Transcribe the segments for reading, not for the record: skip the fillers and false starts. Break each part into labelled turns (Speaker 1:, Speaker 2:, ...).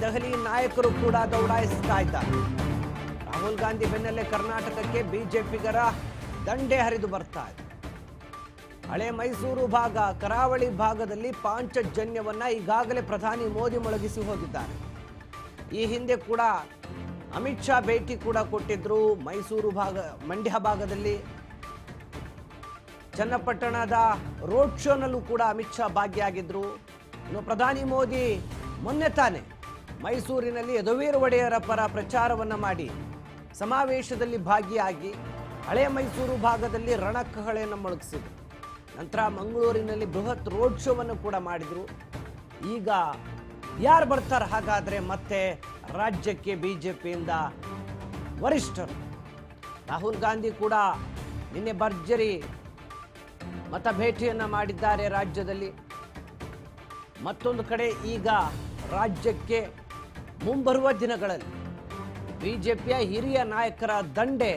Speaker 1: ದೆಹಲಿ ನಾಯಕರು ಕೂಡ ದೌಡಾಯಿಸ್ತಾ ಇದ್ದಾರೆ. ರಾಹುಲ್ ಗಾಂಧಿ ಬೆನ್ನಲ್ಲೇ ಕರ್ನಾಟಕಕ್ಕೆ ಬಿಜೆಪಿಗರ ದಂಡೆ ಹರಿದು ಬರ್ತಾ ಇದೆ. ಹಳೆ ಮೈಸೂರು ಭಾಗ, ಕರಾವಳಿ ಭಾಗದಲ್ಲಿ ಪಾಂಚಜನ್ಯವನ್ನ ಈಗಾಗಲೇ ಪ್ರಧಾನಿ ಮೋದಿ ಮೊಳಗಿಸಿ ಹೋಗಿದ್ದಾರೆ. ಈ ಹಿಂದೆ ಕೂಡ ಅಮಿತ್ ಶಾ ಭೇಟಿ ಕೂಡ ಕೊಟ್ಟಿದ್ರು. ಮೈಸೂರು ಭಾಗ, ಮಂಡ್ಯ ಭಾಗದಲ್ಲಿ ಚನ್ನಪಟ್ಟಣದ ರೋಡ್ ಶೋನಲ್ಲೂ ಕೂಡ ಅಮಿತ್ ಶಾ ಭಾಗಿಯಾಗಿದ್ರು. ಇನ್ನು ಪ್ರಧಾನಿ ಮೋದಿ ಮೊನ್ನೆ ತಾನೆ ಮೈಸೂರಿನಲ್ಲಿ ಯದುವೀರ್ ಒಡೆಯರ ಪರ ಪ್ರಚಾರವನ್ನ ಮಾಡಿ ಸಮಾವೇಶದಲ್ಲಿ ಭಾಗಿಯಾಗಿ ಹಳೆ ಮೈಸೂರು ಭಾಗದಲ್ಲಿ ರಣಕಹಳೆಯನ್ನು ಮೊಳಗಿಸಿದ್ರು. ನಂತರ ಮಂಗಳೂರಿನಲ್ಲಿ ಬೃಹತ್ ರೋಡ್ ಶೋವನ್ನು ಕೂಡ ಮಾಡಿದ್ರು. ಈಗ ಯಾರು ಬರ್ತಾರೆ ಹಾಗಾದ್ರೆ ಮತ್ತೆ ರಾಜ್ಯಕ್ಕೆ ಬಿಜೆಪಿಯಿಂದ ವರಿಷ್ಠರು? ರಾಹುಲ್ ಗಾಂಧಿ ಕೂಡ ನಿನ್ನೆ ಭರ್ಜರಿ ಮತ ಭೇಟಿಯನ್ನ ಮಾಡಿದ್ದಾರೆ ರಾಜ್ಯದಲ್ಲಿ. ಮತ್ತೊಂದು ಕಡೆ ಈಗ ರಾಜ್ಯಕ್ಕೆ ಮುಂಬರುವ ದಿನಗಳಲ್ಲಿ ಬಿಜೆಪಿಯ ಹಿರಿಯ ನಾಯಕರ ದಂಡೆ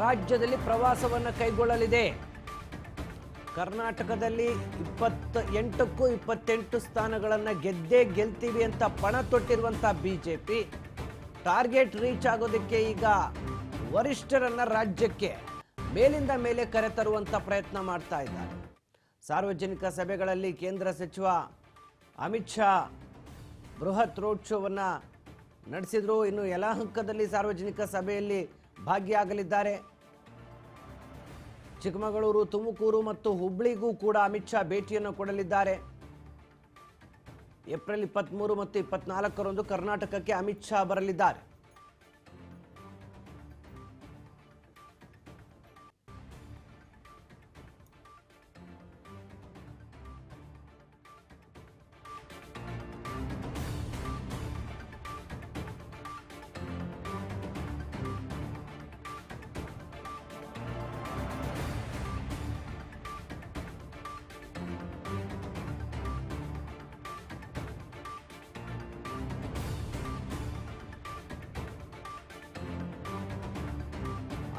Speaker 1: ರಾಜ್ಯದಲ್ಲಿ ಪ್ರವಾಸವನ್ನು ಕೈಗೊಳ್ಳಲಿದೆ. ಕರ್ನಾಟಕದಲ್ಲಿ 28ಕ್ಕೂ 28 ಸ್ಥಾನಗಳನ್ನು ಗೆಲ್ತೀವಿ ಅಂತ ಪಣ ತೊಟ್ಟಿರುವಂಥ ಬಿಜೆಪಿ ಟಾರ್ಗೆಟ್ ರೀಚ್ ಆಗೋದಕ್ಕೆ ಈಗ ವರಿಷ್ಠರನ್ನ ರಾಜ್ಯಕ್ಕೆ ಮೇಲಿಂದ ಮೇಲೆ ಕರೆತರುವಂಥ ಪ್ರಯತ್ನ ಮಾಡ್ತಾ ಇದ್ದಾರೆ. ಸಾರ್ವಜನಿಕ ಸಭೆಗಳಲ್ಲಿ ಕೇಂದ್ರ ಸಚಿವ ಅಮಿತ್ ಶಾ ಬೃಹತ್ ರೋಡ್ ಶೋವನ್ನು ನಡೆಸಿದ್ರು. ಇನ್ನು ಯಲಹಂಕದಲ್ಲಿ ಸಾರ್ವಜನಿಕ ಸಭೆಯಲ್ಲಿ ಭಾಗಿಯಾಗಲಿದ್ದಾರೆ. ಚಿಕ್ಕಮಗಳೂರು, ತುಮಕೂರು ಮತ್ತು ಹುಬ್ಬಳ್ಳಿಗೂ ಕೂಡ ಅಮಿತ್ ಶಾ ಭೇಟಿಯನ್ನು ಕೊಡಲಿದ್ದಾರೆ. ಏಪ್ರಿಲ್ 23 ಮತ್ತು 24ರಂದು ಕರ್ನಾಟಕಕ್ಕೆ ಅಮಿತ್ ಶಾ ಬರಲಿದ್ದಾರೆ.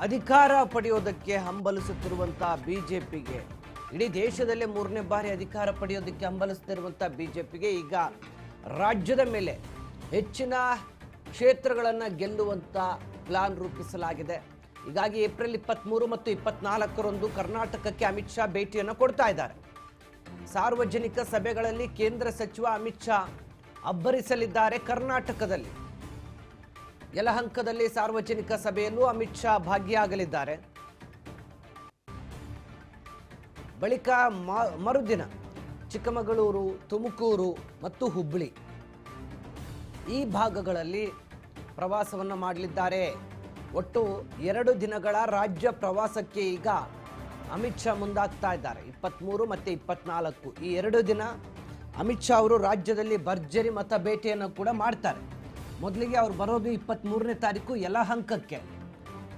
Speaker 1: ಅಧಿಕಾರ ಪಡೆಯೋದಕ್ಕೆ ಹಂಬಲಿಸುತ್ತಿರುವಂತಹ ಬಿಜೆಪಿಗೆ, ಇಡೀ ದೇಶದಲ್ಲೇ 3ನೇ ಬಾರಿ ಅಧಿಕಾರ ಪಡೆಯೋದಕ್ಕೆ ಹಂಬಲಿಸುತ್ತಿರುವಂತಹ ಬಿಜೆಪಿಗೆ ಈಗ ರಾಜ್ಯದ ಮೇಲೆ ಹೆಚ್ಚಿನ ಕ್ಷೇತ್ರಗಳನ್ನು ಗೆಲ್ಲುವಂತ ಪ್ಲಾನ್ ರೂಪಿಸಲಾಗಿದೆ. ಹೀಗಾಗಿ ಏಪ್ರಿಲ್ 23 ಮತ್ತು 24ರಂದು ಕರ್ನಾಟಕಕ್ಕೆ ಅಮಿತ್ ಶಾ ಭೇಟಿಯನ್ನು ಕೊಡ್ತಾ ಇದ್ದಾರೆ. ಸಾರ್ವಜನಿಕ ಸಭೆಗಳಲ್ಲಿ ಕೇಂದ್ರ ಸಚಿವ ಅಮಿತ್ ಶಾ ಅಬ್ಬರಿಸಲಿದ್ದಾರೆ. ಕರ್ನಾಟಕದಲ್ಲಿ ಯಲಹಂಕದಲ್ಲಿ ಸಾರ್ವಜನಿಕ ಸಭೆಯಲ್ಲೂ ಅಮಿತ್ ಶಾ ಭಾಗಿಯಾಗಲಿದ್ದಾರೆ. ಬಳಿಕ ಮರುದಿನ ಚಿಕ್ಕಮಗಳೂರು, ತುಮಕೂರು ಮತ್ತು ಹುಬ್ಬಳ್ಳಿ ಈ ಭಾಗಗಳಲ್ಲಿ ಪ್ರವಾಸವನ್ನು ಮಾಡಲಿದ್ದಾರೆ. ಒಟ್ಟು 2 ದಿನಗಳ ರಾಜ್ಯ ಪ್ರವಾಸಕ್ಕೆ ಈಗ ಅಮಿತ್ ಶಾ ಮುಂದಾಗ್ತಾ ಇದ್ದಾರೆ. 23 ಮತ್ತು 24 ಈ 2 ದಿನ ಅಮಿತ್ ಶಾ ಅವರು ರಾಜ್ಯದಲ್ಲಿ ಭರ್ಜರಿ ಮತ ಭೇಟಿಯನ್ನು ಕೂಡ ಮಾಡ್ತಾರೆ. ಮೊದಲಿಗೆ ಅವರು ಬರೋದು 23ನೇ ತಾರೀಕು ಯಲಹಂಕಕ್ಕೆ.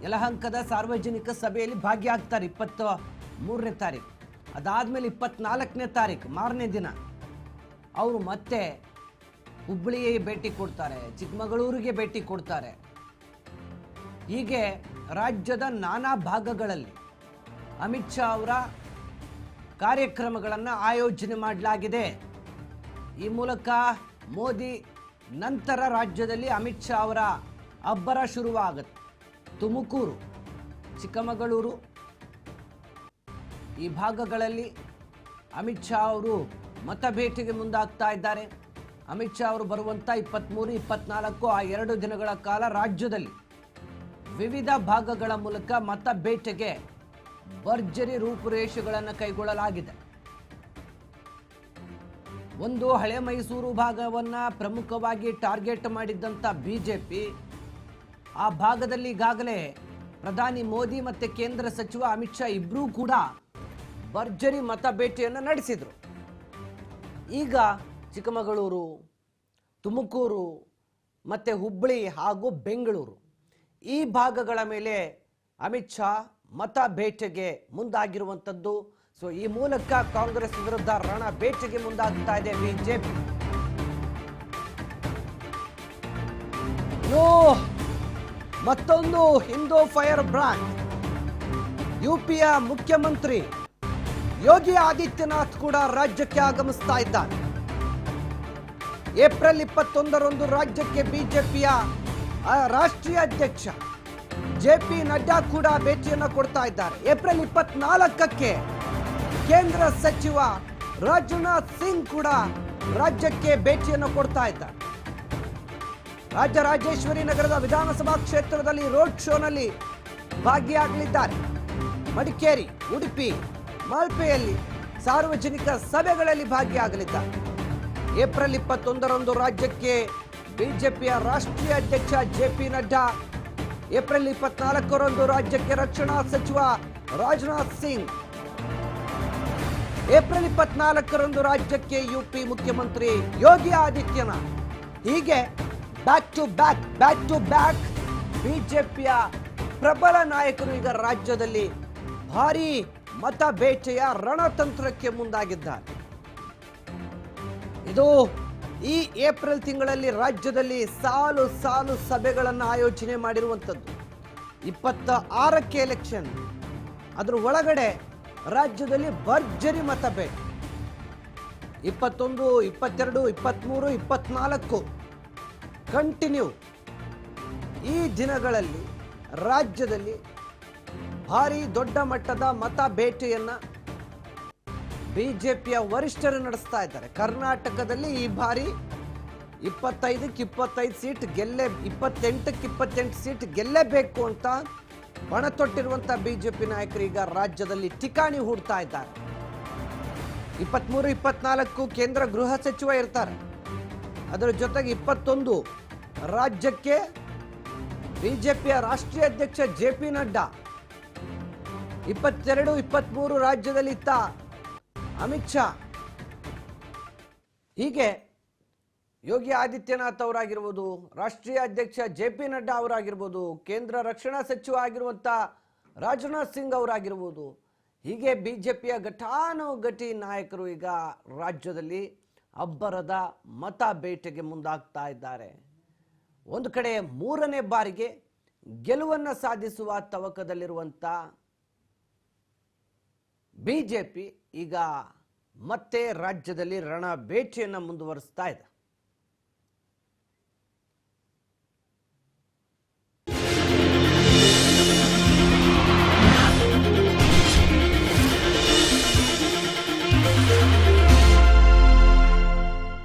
Speaker 1: ಯಲಹಂಕದ ಸಾರ್ವಜನಿಕ ಸಭೆಯಲ್ಲಿ ಭಾಗಿಯಾಗ್ತಾರೆ 23ನೇ ತಾರೀಕು. ಅದಾದಮೇಲೆ 24ನೇ ತಾರೀಕು ಮಾರನೇ ದಿನ ಅವರು ಮತ್ತೆ ಹುಬ್ಬಳ್ಳಿಗೆ ಭೇಟಿ ಕೊಡ್ತಾರೆ, ಚಿಕ್ಕಮಗಳೂರಿಗೆ ಭೇಟಿ ಕೊಡ್ತಾರೆ. ಹೀಗೆ ರಾಜ್ಯದ ನಾನಾ ಭಾಗಗಳಲ್ಲಿ ಅಮಿತ್ ಶಾ ಅವರ ಕಾರ್ಯಕ್ರಮಗಳನ್ನು ಆಯೋಜನೆ ಮಾಡಲಾಗಿದೆ. ಈ ಮೂಲಕ ಮೋದಿ ನಂತರ ರಾಜ್ಯದಲ್ಲಿ ಅಮಿತ್ ಶಾ ಅವರ ಅಬ್ಬರ ಶುರುವಾಗುತ್ತೆ. ತುಮಕೂರು, ಚಿಕ್ಕಮಗಳೂರು ಈ ಭಾಗಗಳಲ್ಲಿ ಅಮಿತ್ ಶಾ ಅವರು ಮತ ಭೇಟಿಗೆ ಮುಂದಾಗ್ತಾ ಇದ್ದಾರೆ. ಅಮಿತ್ ಶಾ ಅವರು ಬರುವಂಥ 23, 24 ಆ 2 ದಿನಗಳ ಕಾಲ ರಾಜ್ಯದಲ್ಲಿ ವಿವಿಧ ಭಾಗಗಳ ಮೂಲಕ ಮತ ಭೇಟಿಗೆ ಭರ್ಜರಿ ರೂಪುರೇಷೆಗಳನ್ನು ಕೈಗೊಳ್ಳಲಾಗಿದೆ. ಒಂದು ಹಳೆ ಮೈಸೂರು ಭಾಗವನ್ನು ಪ್ರಮುಖವಾಗಿ ಟಾರ್ಗೆಟ್ ಮಾಡಿದ್ದಂಥ ಬಿಜೆಪಿ ಆ ಭಾಗದಲ್ಲಿ ಈಗಾಗಲೇ ಪ್ರಧಾನಿ ಮೋದಿ ಮತ್ತು ಕೇಂದ್ರ ಸಚಿವ ಅಮಿತ್ ಶಾ ಇಬ್ಬರೂ ಕೂಡ ಭರ್ಜರಿ ಮತ ಭೇಟಿಯನ್ನು ನಡೆಸಿದರು. ಈಗ ಚಿಕ್ಕಮಗಳೂರು, ತುಮಕೂರು ಮತ್ತು ಹುಬ್ಬಳ್ಳಿ ಹಾಗೂ ಬೆಂಗಳೂರು ಈ ಭಾಗಗಳ ಮೇಲೆ ಅಮಿತ್ ಶಾ ಮತ ಭೇಟಿಗೆ ಮುಂದಾಗಿರುವಂಥದ್ದು. ಸೊ ಈ ಮೂಲಕ ಕಾಂಗ್ರೆಸ್ ವಿರುದ್ಧ ರಣ ಭೇಟಿಗೆ ಮುಂದಾಗ್ತಾ ಇದೆ ಬಿಜೆಪಿ. ಮತ್ತೊಂದು ಹಿಂದೂ ಫೈರ್ ಬ್ರ್ಯಾಂಡ್ ಯುಪಿಯ ಮುಖ್ಯಮಂತ್ರಿ ಯೋಗಿ ಆದಿತ್ಯನಾಥ್ ಕೂಡ ರಾಜ್ಯಕ್ಕೆ ಆಗಮಿಸ್ತಾ ಇದ್ದಾರೆ. ಏಪ್ರಿಲ್ 21ರಂದು ರಾಜ್ಯಕ್ಕೆ ಬಿಜೆಪಿಯ ರಾಷ್ಟ್ರೀಯ ಅಧ್ಯಕ್ಷ ಜೆ.ಪಿ. ನಡ್ಡಾ ಕೂಡ ಭೇಟಿಯನ್ನು ಕೊಡ್ತಾ ಇದ್ದಾರೆ. ಏಪ್ರಿಲ್ 24ಕ್ಕೆ ಕೇಂದ್ರ ಸಚಿವ ರಾಜನಾಥ್ ಸಿಂಗ್ ಕೂಡ ರಾಜ್ಯಕ್ಕೆ ಭೇಟಿಯನ್ನು ಕೊಡ್ತಾ ಇದ್ದಾರೆ. ರಾಜರಾಜೇಶ್ವರಿ ನಗರದ ವಿಧಾನಸಭಾ ಕ್ಷೇತ್ರದಲ್ಲಿ ರೋಡ್ ಶೋನಲ್ಲಿ ಭಾಗಿಯಾಗಲಿದ್ದಾರೆ. ಮಡಿಕೇರಿ, ಉಡುಪಿ, ಮಲ್ಪೆಯಲ್ಲಿ ಸಾರ್ವಜನಿಕ ಸಭೆಗಳಲ್ಲಿ ಭಾಗಿಯಾಗಲಿದ್ದಾರೆ. ಏಪ್ರಿಲ್ 21ರಂದು ರಾಜ್ಯಕ್ಕೆ ಬಿಜೆಪಿಯ ರಾಷ್ಟ್ರೀಯ ಅಧ್ಯಕ್ಷ ಜೆ.ಪಿ. ನಡ್ಡಾ, ಏಪ್ರಿಲ್ 24ರಂದು ರಾಜ್ಯಕ್ಕೆ ರಕ್ಷಣಾ ಸಚಿವ ರಾಜನಾಥ್ ಸಿಂಗ್, ಏಪ್ರಿಲ್ 24ರಂದು ರಾಜ್ಯಕ್ಕೆ ಯುಪಿ ಮುಖ್ಯಮಂತ್ರಿ ಯೋಗಿ ಆದಿತ್ಯನಾಥ್. ಹೀಗೆ ಬ್ಯಾಕ್ ಟು ಬ್ಯಾಕ್ ಬಿಜೆಪಿಯ ಪ್ರಬಲ ನಾಯಕರು ಈಗ ರಾಜ್ಯದಲ್ಲಿ ಭಾರೀ ಮತ ಬೇಟೆಯ ರಣತಂತ್ರಕ್ಕೆ ಮುಂದಾಗಿದ್ದಾರೆ. ಇದು ಈ ಏಪ್ರಿಲ್ ತಿಂಗಳಲ್ಲಿ ರಾಜ್ಯದಲ್ಲಿ ಸಾಲು ಸಭೆಗಳನ್ನು ಆಯೋಜನೆ ಮಾಡಿರುವಂಥದ್ದು. 26ಕ್ಕೆ ಎಲೆಕ್ಷನ್, ಅದರ ಒಳಗಡೆ ರಾಜ್ಯದಲ್ಲಿ ಭರ್ಜರಿ ಮತ ಬೇಟೆ. 21, 22, 23, 24 ಕಂಟಿನ್ಯೂ ಈ ದಿನಗಳಲ್ಲಿ ರಾಜ್ಯದಲ್ಲಿ ಭಾರಿ ದೊಡ್ಡ ಮಟ್ಟದ ಮತ ಬೇಟೆಯನ್ನ ಬಿಜೆಪಿಯ ವರಿಷ್ಠರು ನಡೆಸ್ತಾ ಇದ್ದಾರೆ. ಕರ್ನಾಟಕದಲ್ಲಿ ಈ ಬಾರಿ 25ಕ್ಕೆ 25 ಸೀಟ್ 28ಕ್ಕೆ 28 ಸೀಟ್ ಗೆಲ್ಲೇಬೇಕು ಅಂತ ಪಣ ತೊಟ್ಟಿರುವಂತ ಬಿಜೆಪಿ ನಾಯಕರು ಈಗ ರಾಜ್ಯದಲ್ಲಿ ಠಿಕಾಣಿ ಹೂಡ್ತಾ ಇದ್ದಾರೆ. 23, 24 ಕೇಂದ್ರ ಗೃಹ ಸಚಿವ ಇರ್ತಾರೆ. ಅದರ ಜೊತೆಗೆ 21 ರಾಜ್ಯಕ್ಕೆ ಬಿಜೆಪಿಯ ರಾಷ್ಟ್ರೀಯ ಅಧ್ಯಕ್ಷ ಜೆ.ಪಿ. ನಡ್ಡಾ, 22, 23 ರಾಜ್ಯದಲ್ಲಿ ಇತ್ತ ಅಮಿತ್ ಶಾ. ಹೀಗೆ ಯೋಗಿ ಆದಿತ್ಯನಾಥ್ ಅವರಾಗಿರ್ಬೋದು, ರಾಷ್ಟ್ರೀಯ ಅಧ್ಯಕ್ಷ ಜೆ.ಪಿ. ನಡ್ಡಾ ಅವರಾಗಿರ್ಬೋದು, ಕೇಂದ್ರ ರಕ್ಷಣಾ ಸಚಿವ ಆಗಿರುವಂಥ ರಾಜನಾಥ್ ಸಿಂಗ್ ಅವರಾಗಿರ್ಬೋದು, ಹೀಗೆ ಬಿಜೆಪಿಯ ಘಟಾನುಘಟಿ ನಾಯಕರು ಈಗ ರಾಜ್ಯದಲ್ಲಿ ಅಬ್ಬರದ ಮತ ಬೇಟೆಗೆ ಮುಂದಾಗ್ತಾ ಇದ್ದಾರೆ. ಒಂದು ಕಡೆ 3ನೇ ಬಾರಿಗೆ ಗೆಲುವನ್ನು ಸಾಧಿಸುವ ತವಕದಲ್ಲಿರುವಂಥ ಬಿಜೆಪಿ ಈಗ ಮತ್ತೆ ರಾಜ್ಯದಲ್ಲಿ ರಣ ಬೇಟೆಯನ್ನು ಮುಂದುವರಿಸ್ತಾ ಇದೆ.